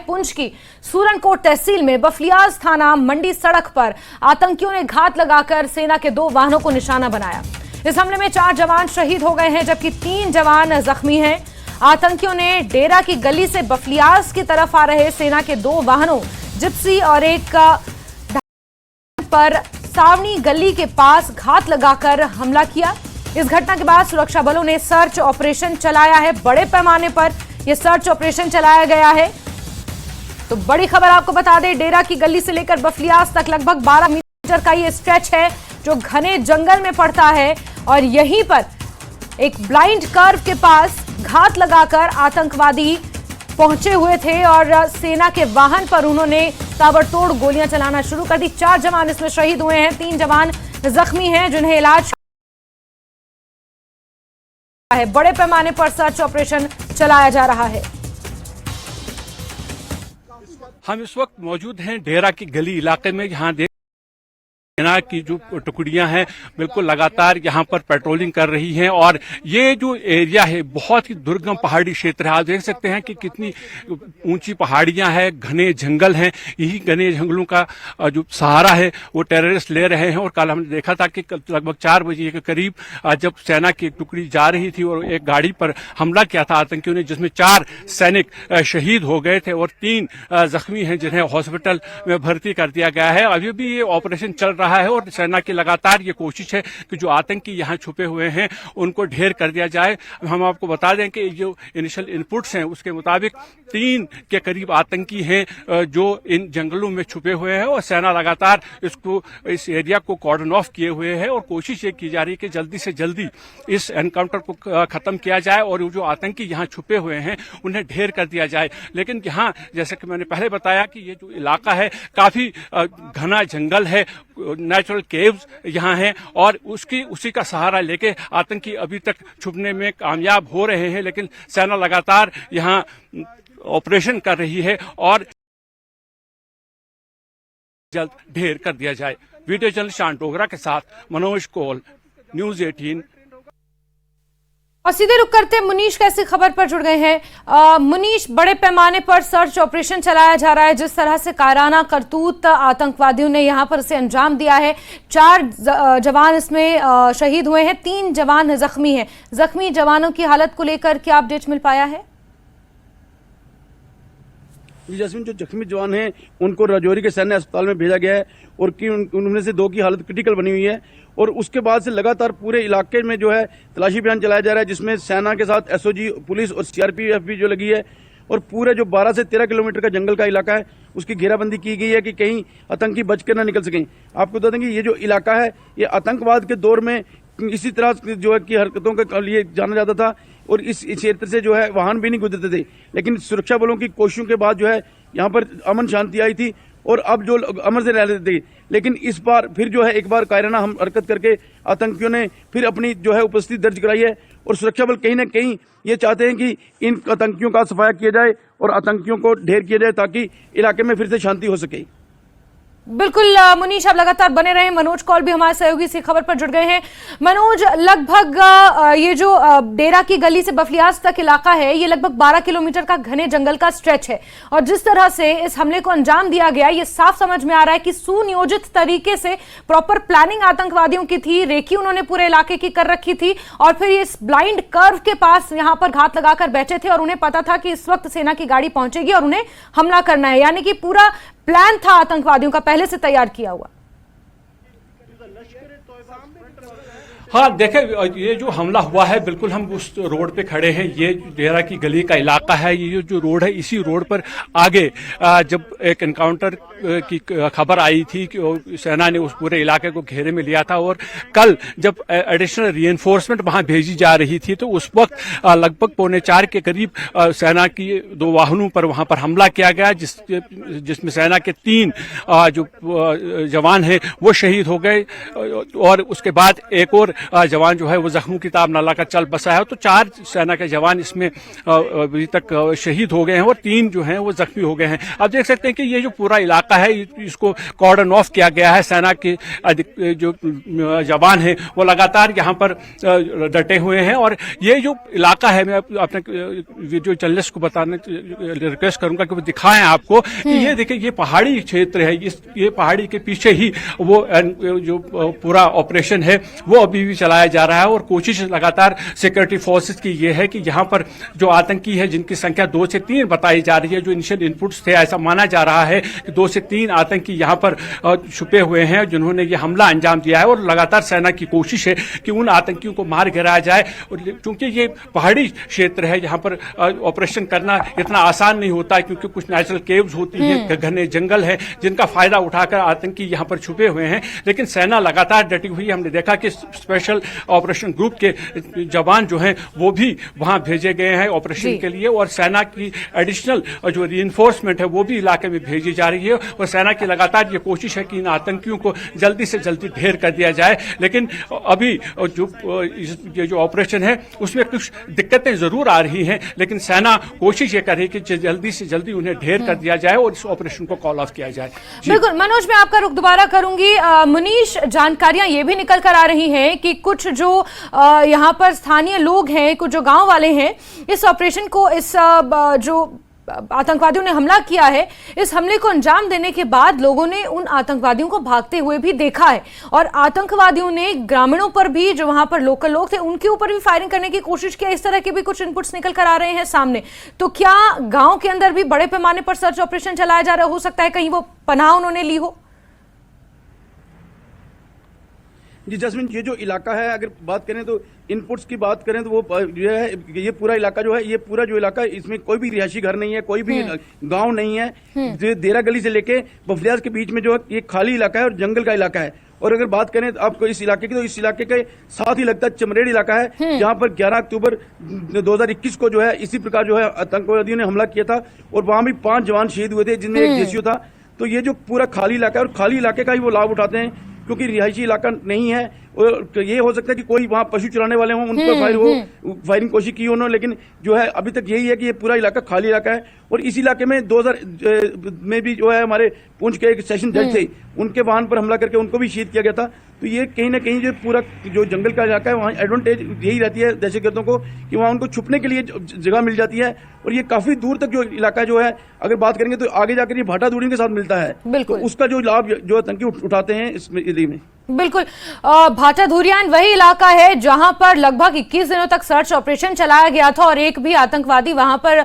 पुंछ की सूरनकोट तहसील में बफलियाज थाना मंडी सड़क पर आतंकियों ने घात लगाकर सेना के 2 वाहनों को निशाना बनाया। इस हमले में 4 जवान शहीद हो गए हैं जबकि 3 जवान जख्मी हैं। आतंकियों ने डेरा की गली से बफलियाज की तरफ आ रहे सेना के 2 वाहनों जिप्सी और एक पर सावनी गली के पास घात लगाकर हमला किया। इस घटना के बाद सुरक्षा बलों ने सर्च ऑपरेशन चलाया है। बड़े पैमाने पर यह सर्च ऑपरेशन चलाया गया है। तो बड़ी खबर आपको बता दें, डेरा की गली से लेकर बफलियाज तक लगभग 12 मीटर का ये स्ट्रेच है जो घने जंगल में पड़ता है और यहीं पर एक ब्लाइंड कर्व के पास घात लगाकर आतंकवादी पहुंचे हुए थे और सेना के वाहन पर उन्होंने ताबड़तोड़ गोलियां चलाना शुरू कर दी। 4 जवान इसमें शहीद हुए हैं, 3 जवान जख्मी हैं जिन्हें इलाज है। बड़े पैमाने पर सर्च ऑपरेशन चलाया जा रहा है। हम इस वक्त मौजूद हैं डेरा की गली इलाके में। यहाँ सेना की जो टुकड़ियां हैं बिल्कुल लगातार यहाँ पर पेट्रोलिंग कर रही हैं और ये जो एरिया है बहुत ही दुर्गम पहाड़ी क्षेत्र है। आप देख सकते हैं कि कितनी ऊंची पहाड़ियां हैं, घने जंगल हैं। यही घने जंगलों का जो सहारा है वो टेररिस्ट ले रहे हैं। और कल हमने देखा था कि लगभग 4 बजे के करीब जब सेना की एक टुकड़ी जा रही थी और एक गाड़ी पर हमला किया था आतंकियों ने, जिसमें 4 सैनिक शहीद हो गए थे और 3 जख्मी हैं जिन्हें हॉस्पिटल में भर्ती कर दिया गया है। अभी भी ये ऑपरेशन चल रहा है और सेना की लगातार ये कोशिश है कि जो आतंकी यहाँ छुपे हुए हैं उनको ढेर कर दिया जाए। हम आपको बता दें कि जो इनिशियल इनपुट्स हैं उसके मुताबिक 3 के करीब आतंकी हैं जो इन जंगलों में छुपे हुए हैं और सेना लगातार इस एरिया को कॉर्डन ऑफ किए हुए है और कोशिश ये की जा रही है कि जल्दी से जल्दी इस एनकाउंटर को खत्म किया जाए और जो आतंकी यहाँ छुपे हुए हैं उन्हें ढेर कर दिया जाए। लेकिन यहाँ जैसे कि मैंने पहले बताया कि ये जो इलाका है काफी घना जंगल है, नेचुरल केव्स यहाँ हैं और उसी का सहारा लेके आतंकी अभी तक छुपने में कामयाब हो रहे हैं। लेकिन सेना लगातार यहाँ ऑपरेशन कर रही है और जल्द ढेर कर दिया जाए। वीडियो जर्नलिस्ट शान डोगरा के साथ मनोज कोल, न्यूज़ 18। और सीधे रुक करते मुनीश कैसी खबर पर जुड़ गए हैं। मुनीश, बड़े पैमाने पर सर्च ऑपरेशन चलाया जा रहा है। जिस तरह से काराना करतूत आतंकवादियों ने यहां पर इसे अंजाम दिया है, 4 जवान इसमें शहीद हुए हैं, 3 जवान जख्मी हैं। जख्मी जवानों की हालत को लेकर क्या अपडेट मिल पाया है? जैस्मिन, जो जख्मी जवान हैं उनको राजौरी के सैन्य अस्पताल में भेजा गया है और उनमें से 2 की हालत क्रिटिकल बनी हुई है। और उसके बाद से लगातार पूरे इलाके में जो है तलाशी अभियान चलाया जा रहा है जिसमें सेना के साथ एसओजी, पुलिस और सीआरपीएफ भी जो लगी है और पूरे जो 12 से 13 किलोमीटर का जंगल का इलाका है उसकी घेराबंदी की गई है कि कहीं आतंकी बच कर ना निकल सकें। आपको बता दें कि ये जो इलाका है ये आतंकवाद के दौर में इसी तरह जो है की हरकतों के लिए जाना जाता था और इस क्षेत्र से जो है वाहन भी नहीं गुजरते थे। लेकिन सुरक्षा बलों की कोशिशों के बाद जो है यहाँ पर अमन शांति आई थी और अब जो अमर से रह लेते थे। लेकिन इस बार फिर जो है एक बार कायराना हम हरकत करके आतंकियों ने फिर अपनी जो है उपस्थिति दर्ज कराई है और सुरक्षा बल कहीं ना कहीं ये चाहते हैं कि इन आतंकियों का सफाया किया जाए और आतंकियों को ढेर किया जाए ताकि इलाके में फिर से शांति हो सके। बिल्कुल मुनीश, आप लगातार बने रहे। मनोज कौल भी हमारे सहयोगी इसी खबर पर जुड़ गए हैं। मनोज, लगभग ये जो डेरा की गली से बफलियाज तक इलाका है ये लगभग 12 किलोमीटर का घने जंगल का स्ट्रेच है और जिस तरह से इस हमले को अंजाम दिया गया ये साफ समझ में आ रहा है कि सुनियोजित तरीके से प्रॉपर प्लानिंग आतंकवादियों की थी। रेकी उन्होंने पूरे इलाके की कर रखी थी और फिर इस ब्लाइंड कर्व के पास यहाँ पर घात लगाकर बैठे थे और उन्हें पता था कि इस वक्त सेना की गाड़ी पहुंचेगी और उन्हें हमला करना है। यानी कि पूरा प्लान था आतंकवादियों का पहले से तैयार किया हुआ। हाँ देखें, ये जो हमला हुआ है बिल्कुल हम उस रोड पे खड़े हैं। ये डेरा की गली का इलाका है। ये जो रोड है इसी रोड पर आगे जब एक एनकाउंटर की खबर आई थी कि सेना ने उस पूरे इलाके को घेरे में लिया था और कल जब एडिशनल रीइंफोर्समेंट वहां भेजी जा रही थी तो उस वक्त लगभग 3:45 के करीब सेना की 2 वाहनों पर वहां पर हमला किया गया जिसमें सेना के 3 जो जवान हैं वो शहीद हो गए और उसके बाद एक और जवान जो है वो जख्मों की ताब न लाकर चल बसा है। तो 4 सेना के जवान इसमें अभी तक शहीद हो गए हैं और 3 जो हैं वो जख्मी हो गए हैं। आप देख सकते हैं कि ये जो पूरा इलाका है इसको कॉर्डन ऑफ किया गया है। सेना के जो जवान हैं वो लगातार यहाँ पर डटे हुए हैं और ये जो इलाका है, मैं अपने वीडियो जर्नलिस्ट को बताने रिक्वेस्ट करूंगा कि वो दिखाएं आपको कि ये देखिए ये पहाड़ी क्षेत्र है, ये पहाड़ी के पीछे ही वो जो पूरा ऑपरेशन है वो अभी भी चलाया जा रहा है और कोशिश लगातार सिक्योरिटी फोर्सेस की ये है कि यहाँ पर जो आतंकी है जिनकी संख्या 2 से 3 बताई जा रही है, जो इनिशियल इनपुट्स थे ऐसा माना जा रहा है कि 2 से 3 आतंकी यहाँ पर छुपे हुए हैं जिन्होंने ये हमला अंजाम दिया है और लगातार सेना की कोशिश है कि उन आतंकियों को मार गिराया जाए। और क्योंकि ये पहाड़ी क्षेत्र है यहाँ पर ऑपरेशन करना इतना आसान नहीं होता क्योंकि कुछ नेचुरल केव्स होती हैं, घने जंगल है जिनका फायदा उठाकर आतंकी यहाँ पर छुपे हुए हैं। लेकिन सेना लगातार डटी हुई है। हमने देखा कि स्पेशल ऑपरेशन ग्रुप के जवान जो हैं वो भी वहां भेजे गए हैं ऑपरेशन के लिए और सेना की एडिशनल जो रीइंफोर्समेंट है वो भी इलाके में भेजी जा रही है और सेना की लगातार ये कोशिश है कि इन आतंकियों को जल्दी से जल्दी ढेर कर दिया जाए। लेकिन अभी ये जो ऑपरेशन है उसमें कुछ दिक्कतें जरूर आ रही हैं, लेकिन सेना कोशिश ये कर रही है कि जल्दी से जल्दी उन्हें ढेर कर दिया जाए और इस ऑपरेशन को कॉल ऑफ किया जाए। बिल्कुल मनोज, मैं आपका रुख दोबारा करूंगी। मुनीश, जानकारियां ये भी निकल कर आ रही हैं कि कुछ जो यहाँ पर स्थानीय लोग हैं, कुछ जो गांव वाले हैं, इस ऑपरेशन को, इस जो आतंकवादियों ने हमला किया है, इस हमले को अंजाम देने के बाद लोगों ने उन आतंकवादियों को भागते हुए भी देखा है और आतंकवादियों ने ग्रामीणों पर भी, जो वहां पर लोकल लोग थे, उनके ऊपर भी फायरिंग करने की कोशिश की। इस तरह के भी कुछ इनपुट्स निकल कर आ रहे हैं सामने। तो क्या गांव के अंदर भी बड़े पैमाने पर सर्च ऑपरेशन चलाया जा रहा हो सकता है कहीं वो पनाह उन्होंने ली हो? जी जैस्मिन, ये जो इलाका है, अगर बात करें तो इनपुट्स की बात करें तो वो जो है ये पूरा इलाका जो है, ये पूरा जो इलाका है इसमें कोई भी रिहायशी घर नहीं है, कोई भी गांव नहीं है। देरा गली से लेके बफलियाज के बीच में जो है ये खाली इलाका है और जंगल का इलाका है। और अगर बात करें आपको इस इलाके की, तो इस इलाके के साथ ही लगता है चमरेड़ इलाका है जहां पर 11 अक्टूबर 2021 को जो है इसी प्रकार जो है आतंकवादियों ने हमला किया था और वहां भी 5 जवान शहीद हुए थे जिनमें एक जेसीओ था। तो ये जो पूरा खाली इलाका है और खाली इलाके का ही वो लाभ उठाते हैं क्योंकि रिहायशी इलाका नहीं है। और ये हो सकता है कि कोई वहां पशु चराने वाले हों, उन पर फायरिंग कोशिश की उन्होंने, लेकिन जो है अभी तक यही है कि ये पूरा इलाका खाली इलाका है। और इस इलाके में 2000 में भी जो है हमारे पुंछ के एक सेशन जज थे, उनके वाहन पर हमला करके उनको भी शहीद किया गया था। तो ये कहीं ना कहीं जो पूरा जो जंगल का इलाका है वहाँ एडवांटेज यही रहती है दहशतगर्दों को कि वहाँ उनको छुपने के लिए जगह मिल जाती है। और ये काफी दूर तक जो इलाका जो है, अगर बात करेंगे तो आगे जाकर ये भाटा दूरी के साथ मिलता है, तो उसका जो लाभ जो आतंकी उठाते हैं इस एरिया में। बिल्कुल, भाटा धुरियान वही इलाका है जहां पर लगभग 21 दिनों तक सर्च ऑपरेशन चलाया गया था और एक भी आतंकवादी वहां पर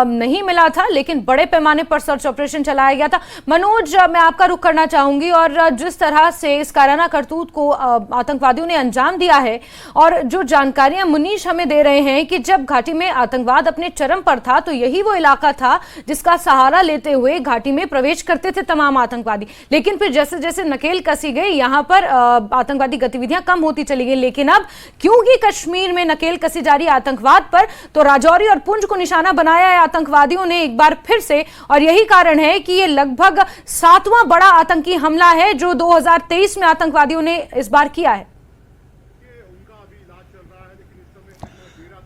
नहीं मिला था, लेकिन बड़े पैमाने पर सर्च ऑपरेशन चलाया गया था। मनोज, मैं आपका रुख करना चाहूंगी और जिस तरह से इस काराना करतूत को आतंकवादियों ने अंजाम दिया है और जो जानकारियां मुनीश हमें दे रहे हैं कि जब घाटी में आतंकवाद अपने चरम पर था तो यही वो इलाका था जिसका सहारा लेते हुए घाटी में प्रवेश करते थे तमाम आतंकवादी। लेकिन फिर जैसे जैसे नकेल कसी गई, यहां पर आतंकवादी गतिविधियां कम होती चली गई। लेकिन अब क्योंकि कश्मीर में नकेल कसी जा रही आतंकवाद पर, तो राजौरी और पुंछ को निशाना बनाया है आतंकवादियों ने एक बार फिर से। और यही कारण है कि ये लगभग 7वां बड़ा आतंकी हमला है जो 2023 में आतंकवादियों ने इस बार किया है।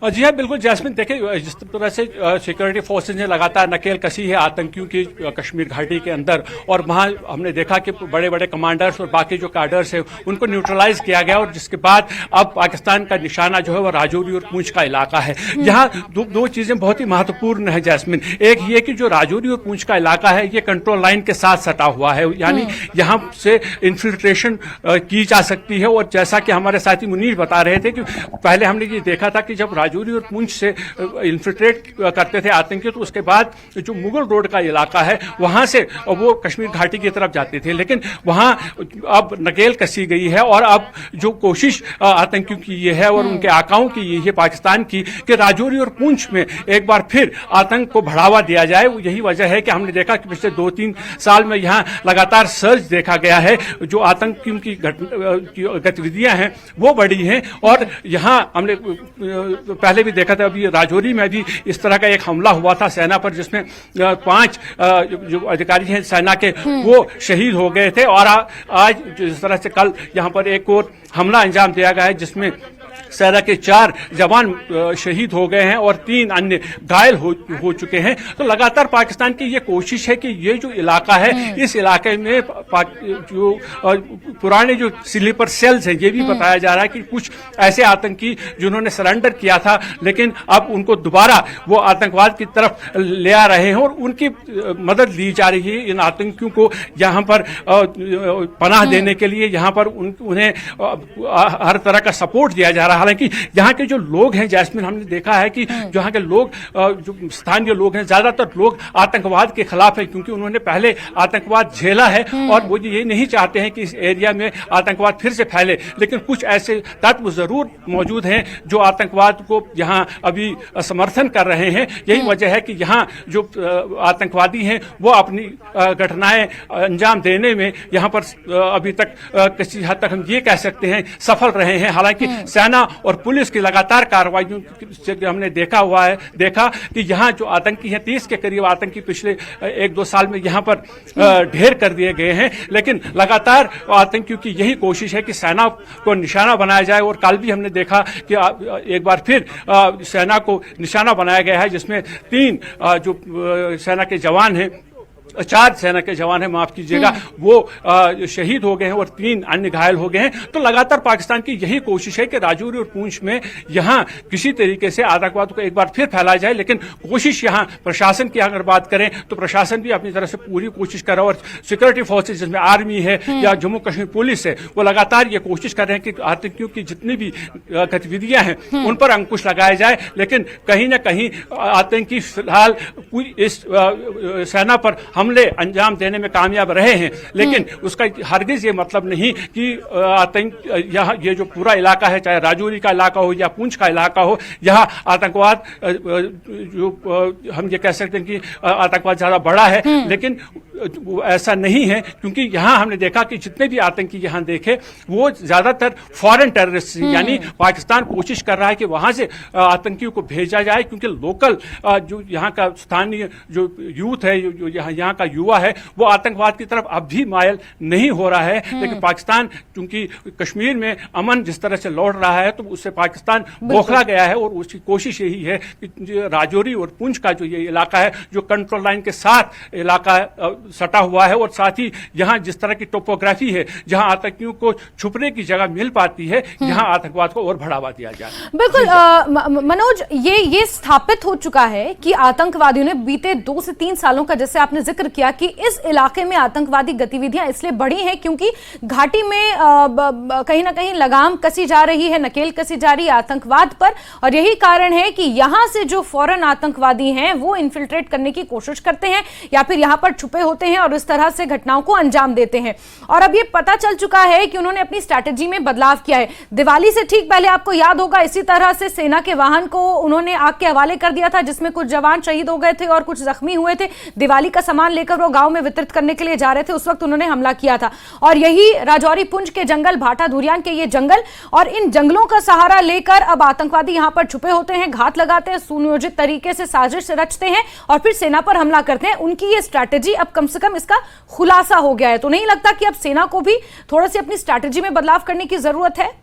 जी हाँ, बिल्कुल जैस्मिन, देखिए जिस तरह से सिक्योरिटी फोर्सेज ने लगातार नकेल कसी है आतंकियों की कश्मीर घाटी के अंदर, और वहाँ हमने देखा कि बड़े बड़े कमांडर्स और बाकी जो कैडर्स है उनको न्यूट्रलाइज किया गया और जिसके बाद अब पाकिस्तान का निशाना जो है वो राजौरी और पुंछ का इलाका है। यहाँ दो चीजें बहुत ही महत्वपूर्ण है जैस्मिन। एक ये कि जो राजौरी और पुंछ का इलाका है ये कंट्रोल लाइन के साथ सटा हुआ है, यानी यहाँ से इन्फिल्ट्रेशन की जा सकती है। और जैसा कि हमारे साथी मुनीश बता रहे थे कि पहले हमने ये देखा था कि जब राजौरी और पुंछ से इन्फिल्ट्रेट करते थे आतंकी, तो उसके बाद जो मुगल रोड का इलाका है वहां से वो कश्मीर घाटी की तरफ जाते थे। लेकिन वहां अब नकेल कसी गई है और अब जो कोशिश आतंकियों की ये है और उनके आकाओं की ये है पाकिस्तान की कि राजौरी और पुंछ में एक बार फिर आतंक को बढ़ावा दिया जाए। यही वजह है कि हमने देखा कि पिछले 2-3 साल में यहाँ लगातार सर्च देखा गया है, जो आतंकियों की गतिविधियां हैं वो बढ़ी हैं। और यहाँ हमने पहले भी देखा था, अभी राजौरी में भी इस तरह का एक हमला हुआ था सेना पर, जिसमें 5 जो अधिकारी हैं सेना के वो शहीद हो गए थे। और आज जिस तरह से कल यहाँ पर एक और हमला अंजाम दिया गया है, जिसमें सेना के 4 जवान शहीद हो गए हैं और 3 अन्य घायल हो चुके हैं। तो लगातार पाकिस्तान की ये कोशिश है कि ये जो इलाका है, इस इलाके में जो पुराने जो स्लीपर सेल्स हैं, ये भी बताया जा रहा है कि कुछ ऐसे आतंकी जिन्होंने सरेंडर किया था, लेकिन अब उनको दोबारा वो आतंकवाद की तरफ ले आ रहे हैं और उनकी मदद ली जा रही है इन आतंकियों को यहाँ पर पनाह देने के लिए। यहाँ पर उन्हें हर तरह का सपोर्ट दिया जा रहा है। हालांकि यहाँ के जो लोग हैं जैस्मिन, हमने देखा है कि यहाँ के लोग, जो स्थानीय लोग हैं, ज्यादातर लोग आतंकवाद के खिलाफ है, क्योंकि उन्होंने पहले आतंकवाद झेला है और वो ये नहीं चाहते हैं कि इस एरिया में आतंकवाद फिर से फैले। लेकिन कुछ ऐसे तत्व जरूर मौजूद हैं जो आतंकवाद को यहाँ अभी समर्थन कर रहे हैं। यही वजह है कि यहाँ जो आतंकवादी हैं वो अपनी घटनाएं अंजाम देने में यहाँ पर अभी तक किसी हद तक हम ये कह सकते हैं सफल रहे हैं। हालांकि सेना और पुलिस की लगातार कार्रवाइयों से हमने देखा कि यहाँ जो आतंकी हैं, 30 के करीब आतंकी पिछले 1-2 साल में यहाँ पर ढेर कर दिए गए हैं। लेकिन लगातार आतंकियों की यही कोशिश है कि सेना को निशाना बनाया जाए। और कल भी हमने देखा कि एक बार फिर सेना को निशाना बनाया गया है, जिसमें 3 जो सेना के जवान हैं, 4 सेना के जवान हैं, माफ कीजिएगा, वो शहीद हो गए हैं और 3 अन्य घायल हो गए हैं। तो लगातार पाकिस्तान की यही कोशिश है कि राजौरी और पूंछ में यहाँ किसी तरीके से आतंकवाद को एक बार फिर फैलाया जाए। लेकिन कोशिश यहाँ प्रशासन की अगर बात करें तो प्रशासन भी अपनी तरफ से पूरी कोशिश कर रहा है और सिक्योरिटी फोर्सेज जिसमें आर्मी है या जम्मू कश्मीर पुलिस है, वो लगातार ये कोशिश कर रहे हैं कि आतंकियों की जितनी भी गतिविधियां हैं उन पर अंकुश लगाया जाए। लेकिन कहीं ना कहीं आतंकी फिलहाल इस सेना पर हमले अंजाम देने में कामयाब रहे हैं। लेकिन उसका हरगिज ये मतलब नहीं कि आतंक यहाँ ये जो पूरा इलाका है, चाहे राजौरी का इलाका हो या पूंछ का इलाका हो, यहाँ आतंकवाद जो हम ये कह सकते हैं कि आतंकवाद ज्यादा बड़ा है। लेकिन ऐसा नहीं है, क्योंकि यहाँ हमने देखा कि जितने भी आतंकी यहाँ देखे वो ज्यादातर फॉरेन टेररिस्ट, यानी पाकिस्तान कोशिश कर रहा है कि वहां से आतंकियों को भेजा जाए, क्योंकि लोकल जो यहाँ का स्थानीय जो यूथ है, जो यहाँ का युवा है, वो आतंकवाद की तरफ अब भी मायल नहीं हो रहा है। लेकिन पाकिस्तान चूंकि कश्मीर में अमन जिस तरह से लौट रहा है, तो उससे पाकिस्तान बौखला गया है और उसकी कोशिश यही है कि राजौरी और पूंछ का जो ये इलाका है, जो कंट्रोल लाइन के साथ इलाका सटा हुआ है, और साथ ही यहाँ जिस तरह की टोपोग्राफी है, जहाँ आतंकियों को छुपने की जगह मिल पाती है, यहाँ आतंकवाद को और बढ़ावा दिया जाए। बिल्कुल मनोज, ये स्थापित हो चुका है कि आतंकवादियों ने बीते 2 से 3 सालों का, जैसे आपने जिक्र किया कि इस इलाके में आतंकवादी गतिविधियां इसलिए बढ़ी हैं क्योंकि घाटी में कहीं ना कहीं लगाम कसी जा रही है, नकेल कसी जा रही है आतंकवाद पर। और यही कारण है कि यहां से जो फौरन आतंकवादी हैं वो इन्फिल्ट्रेट करने की कोशिश करते हैं या फिर यहां पर छुपे होते हैं और इस तरह से घटनाओं को अंजाम देते हैं। और अब ये पता चल चुका है कि उन्होंने अपनी स्ट्रैटेजी में बदलाव किया है। दिवाली से ठीक पहले आपको याद होगा, इसी तरह से सेना के वाहन को उन्होंने आग के हवाले कर दिया था, जिसमें कुछ जवान शहीद हो गए थे और कुछ जख्मी हुए थे। दिवाली का सामान लेकर वो गांव में वितरित करने के लिए जा रहे थे, उस वक्त उन्होंने हमला किया था। और यही राजौरी पुंछ के जंगल, भाटा धुरियान के ये जंगल, और इन जंगलों का सहारा लेकर अब आतंकवादी यहां पर छुपे होते हैं, घात लगाते हैं, सुनियोजित तरीके से साजिश रचते हैं और फिर सेना पर हमला करते हैं। उनकी ये स्ट्रैटेजी अब कम से कम इसका खुलासा हो गया है। तो नहीं लगता कि अब सेना को भी थोड़ा सी अपनी स्ट्रैटेजी में बदलाव करने की जरूरत है?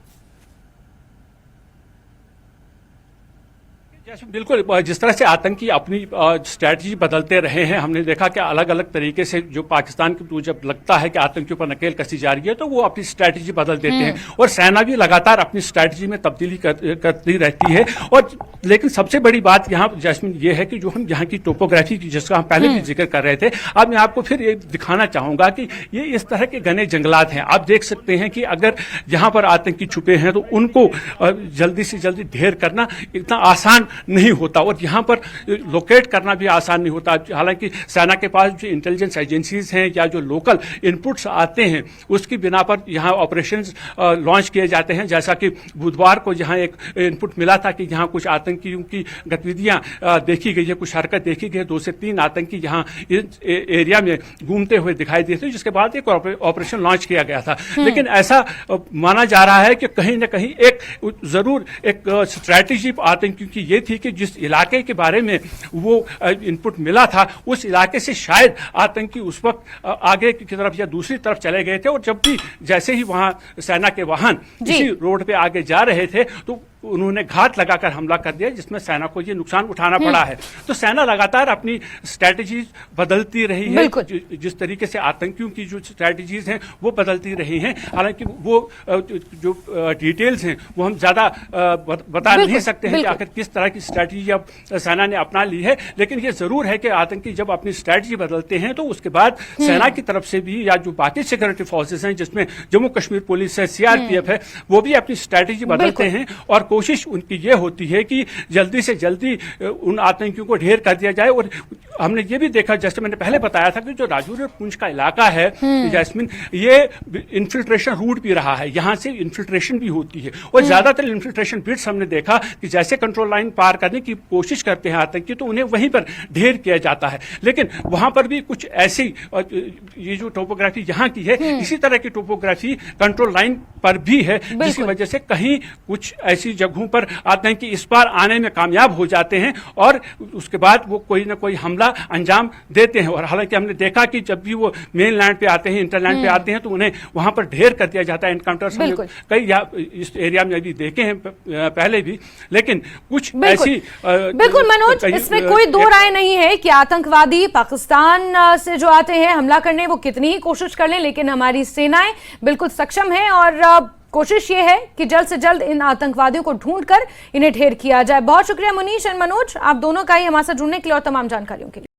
बिल्कुल, जिस तरह से आतंकी अपनी स्ट्रैटेजी बदलते रहे हैं, हमने देखा कि अलग अलग तरीके से जो पाकिस्तान को जब लगता है कि आतंकियों पर नकेल कसी जा रही है, तो वो अपनी स्ट्रैटेजी बदल देते हैं। और सेना भी लगातार अपनी स्ट्रैटेजी में तब्दीली करती रहती है। और लेकिन सबसे बड़ी बात यहाँ जैस्मिन ये है कि जो हम यहाँ की टोपोग्राफी की, जिसका हम पहले भी जिक्र कर रहे थे, अब मैं आपको फिर ये दिखाना चाहूंगा कि ये इस तरह के घने जंगलात हैं। आप देख सकते हैं कि अगर यहाँ पर आतंकी छुपे हैं तो उनको जल्दी से जल्दी ढेर करना इतना आसान नहीं होता और यहाँ पर लोकेट करना भी आसान नहीं होता। हालांकि सेना के पास जो इंटेलिजेंस एजेंसीज हैं या जो लोकल इनपुट्स आते हैं उसकी बिना पर यहाँ ऑपरेशंस लॉन्च किए जाते हैं। जैसा कि बुधवार को यहाँ एक इनपुट मिला था कि यहाँ कुछ आतंकियों की गतिविधियां देखी गई है, कुछ हरकत देखी गई है, 2 से 3 आतंकी यहाँ इस एरिया में घूमते हुए दिखाई दिए थे, जिसके बाद एक ऑपरेशन लॉन्च किया गया था। लेकिन ऐसा माना जा रहा है कि कहीं न कहीं एक जरूर एक स्ट्रैटेजी आतंकियों की ये थी कि जिस इलाके के बारे में वो इनपुट मिला था उस इलाके से शायद आतंकी उस वक्त आगे की तरफ या दूसरी तरफ चले गए थे, और जब भी जैसे ही वहां सेना के वाहन इसी रोड पे आगे जा रहे थे तो उन्होंने घात लगाकर हमला कर दिया, जिसमें सेना को ये नुकसान उठाना पड़ा है। तो सेना लगातार अपनी स्ट्रैटेजीज बदलती रही है, जिस तरीके से आतंकियों की जो स्ट्रैटेजीज हैं वो बदलती रही हैं। हालांकि वो जो डिटेल्स हैं वो हम ज्यादा बता नहीं सकते हैं कि आखिर किस तरह की स्ट्रैटेजी अब सेना ने अपना ली है, लेकिन ये जरूर है कि आतंकी जब अपनी स्ट्रैटेजी बदलते हैं तो उसके बाद सेना की तरफ से भी या जो बाकी सिक्योरिटी फोर्सेस हैं जिसमें जम्मू कश्मीर पुलिस है, सीआरपीएफ है, वो भी अपनी स्ट्रैटेजी बदलते हैं और कोशिश उनकी ये होती है कि जल्दी से जल्दी उन आतंकियों को ढेर कर दिया जाए। और हमने ये भी देखा, जैसे मैंने पहले बताया था कि जो राजौरी और पुंछ का इलाका है जैस्मिन, ये इन्फिल्ट्रेशन रूट भी रहा है, यहाँ से इन्फिल्ट्रेशन भी होती है और ज्यादातर इन्फिल्ट्रेशन बिट्स हमने देखा कि जैसे कंट्रोल लाइन पार करने की कोशिश करते हैं आतंकी तो उन्हें वहीं पर ढेर किया जाता है। लेकिन वहां पर भी कुछ ऐसी ये जो टोपोग्राफी यहाँ की है, इसी तरह की टोपोग्राफी कंट्रोल लाइन पर भी है, जिसकी वजह से कहीं कुछ ऐसी जगहों पर आतंकी इस बार आने में कामयाब हो जाते हैं और उसके बाद वो कोई ना कोई हमला अंजाम देते हैं। और हालांकि हमने देखा कि जब भी वो मेन लैंड पे आते हैं, इंटरलैंड पे आते हैं, तो उन्हें वहां पर ढेर कर दिया जाता है। एनकाउंटर्स कई इस एरिया में अभी देखे हैं पहले भी, लेकिन कुछ ऐसी बिल्कुल मनोज, इसमें कोई दो राय नहीं है कि आतंकवादी पाकिस्तान से जो आते हैं हमला करने, वो कितनी ही कोशिश कर लें, लेकिन हमारी सेनाएं बिल्कुल सक्षम है और कोशिश ये है कि जल्द से जल्द इन आतंकवादियों को ढूंढकर इन्हें ढेर किया जाए। बहुत शुक्रिया मुनीश और मनोज, आप दोनों का ही हमारे साथ जुड़ने के लिए और तमाम जानकारियों के लिए।